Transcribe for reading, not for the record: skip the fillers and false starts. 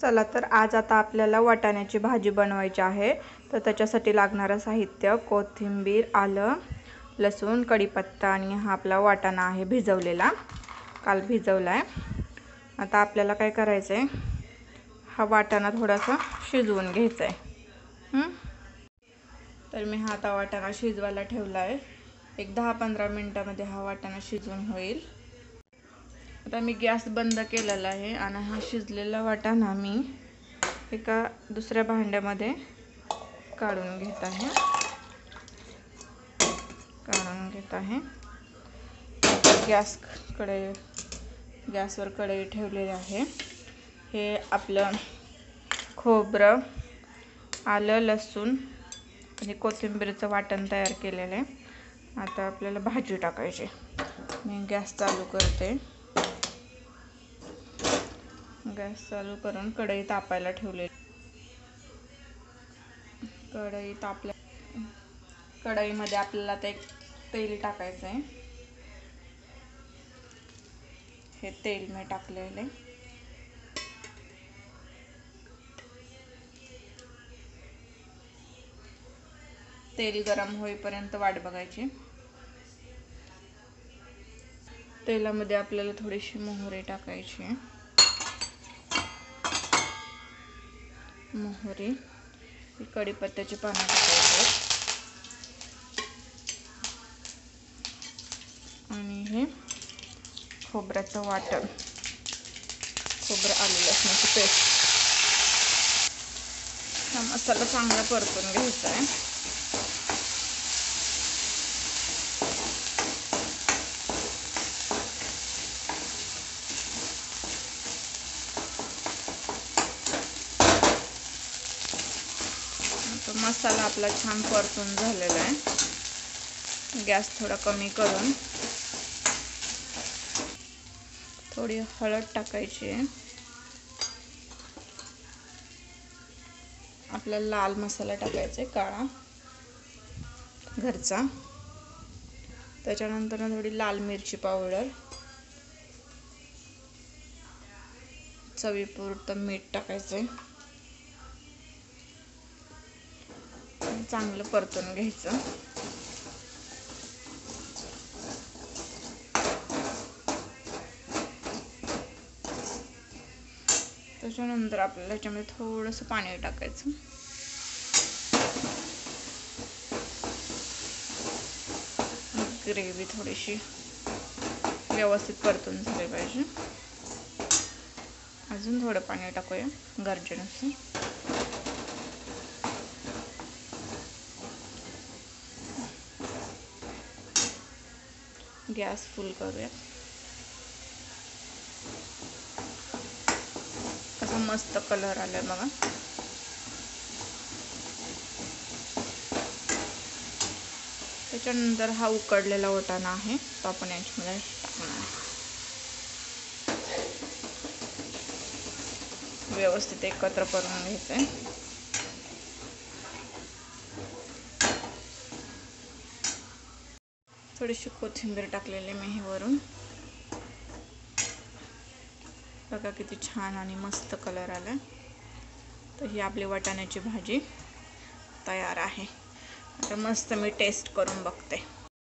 चला तर आज आता आपल्याला वाटाण्याची भाजी बनवायची आहे। तर त्याच्यासाठी लागणारे साहित्य कोथिंबीर, आलं, लसूण, कढीपत्ता आणि हा आपला वाटाणा आहे भिजवलेला, काल भिजवलाय। आता आपल्याला काय करायचं आहे, हा वाटाणा थोडासा शिजवून घ्यायचा आहे। तर मी हा आता वाटाणा शिजवायला ठेवला आहे। एक 10-15 मिनिटांमध्ये हा वाटाणा शिजून होईल। आता मी गॅस बंद केलेला आहे आणि हा शिजलेला वाटाणा मी एका दुसऱ्या भांड्यामध्ये काढून घेत आहे। गॅसवर कढई ठेवलेली आहे। हे आपलं खोबरं, आलं, लसूण आणि कोथिंबीरचं वाटण तयार केलेलं आहे। आता आपल्याला भाजी टाकायची। मी गॅस चालू करते। गॅस चालू करून कढई तापायला ठेवले। कढईमध्ये आपल्याला ते तेल टाकायचं आहे। हे तेल मी टाकलेले। तेल गरम होईपर्यंत वाट बघायची। तेलामध्ये आपल्याला थोडीशी मोहरी टाकायची। मोहरी, कढीपत्त्याची पानं टाकायची आणि हे खोबऱ्याचं वाटण, खोबरं, आलं, लसणाची पेस्ट। हा मसाला चांगला परतून घ्यायचा आहे। तो मसाला आपला छान परतून झालेला आहे। गॅस थोडा कमी करून थोडी हळद टाकायची आहे। आपल्याला लाल मसाला टाकायचा आहे, काळा घरचा। त्याच्यानंतर थोडी लाल मिरची पावडर, चवीपुरतं मीठ टाकायचं आहे। चांगलं परतून घ्यायचं। त्याच्यानंतर आपल्याला याच्यामध्ये थोडंसं पाणी टाकायचं। ग्रेव्ही थोडीशी व्यवस्थित परतून झाली पाहिजे। अजून थोडं पाणी टाकूया गरजेनुसार। गॅस फुल करूया। कसा मस्त कलर आलाय बघा। त्याच्यानंतर हा उकडलेला वाटाणा आहे तो आपण याच्यामध्ये टाकणार आहे। व्यवस्थित एकत्र करून घ्यायचं आहे। थोडीशी कोथिंबीर टाकलेली मी हे वरून। बघा किती छान आणि मस्त कलर आला। तर ही आपली वाटाण्याची भाजी तयार आहे। आता मस्त मी टेस्ट करून बघते।